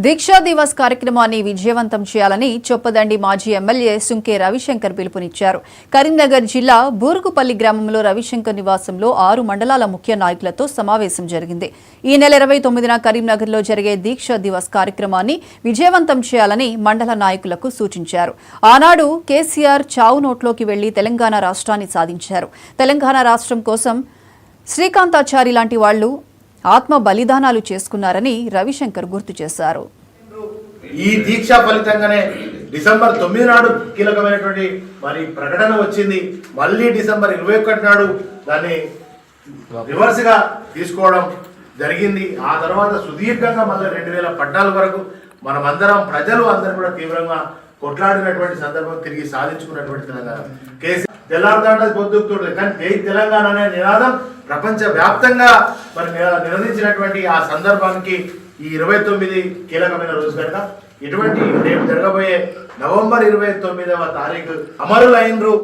దీక్షా దివస్ కార్యక్రమాన్ని విజయవంతం చేయాలని చొప్పదండి మాజీ ఎమ్మెల్యే సుంకే రవిశంకర్ పిలుపునిచ్చారు. కరీంనగర్ జిల్లా బూరుగుపల్లి గ్రామంలో రవిశంకర్ నివాసంలో 6 మండలాల ముఖ్య నాయకులతో సమావేశం జరిగింది. ఈ నెల 29న కరీంనగర్లో జరిగే దీక్షా దివస్ కార్యక్రమాన్ని విజయవంతం చేయాలని మండల నాయకులకు సూచించారు. ఆనాడు కేసీఆర్ చావు నోట్లోకి వెళ్లి తెలంగాణ రాష్ట్రాన్ని సాధించారు. తెలంగాణ రాష్ట్రం కోసం శ్రీకాంతాచారి లాంటి వాళ్లు ఆత్మ బలిదానాలు చేసుకున్నారని రవిశంకర్ గుర్తు చేశారు. ఈ దీక్ష ఫలితంగానే డిసెంబర్ 9 నాడు కీలకమైనటువంటి మరి ప్రకటన వచ్చింది. మళ్ళీ డిసెంబర్ 21 నాడు దాన్ని రివర్స్ గా తీసుకోవడం జరిగింది. ఆ తర్వాత సుదీర్ఘంగా మళ్ళీ 2014 వరకు మనమందరం ప్రజలు అందరూ కూడా తీవ్రంగా కొట్లాడినటువంటి సందర్భం తిరిగి సాధించుకున్నటువంటి తెలంగాణ. కేసీ తెల్లారుదాట పొద్దుకుతుంది కానీ జై తెలంగాణ అనే నినాదం ప్రపంచ వ్యాప్తంగా మరి నిర్వహించినటువంటి ఆ సందర్భానికి ఈ 29 కీలకమైన రోజు కనుక ఇటువంటి రేపు జరగబోయే నవంబర్ 29వ తారీఖు అమరులైనరు.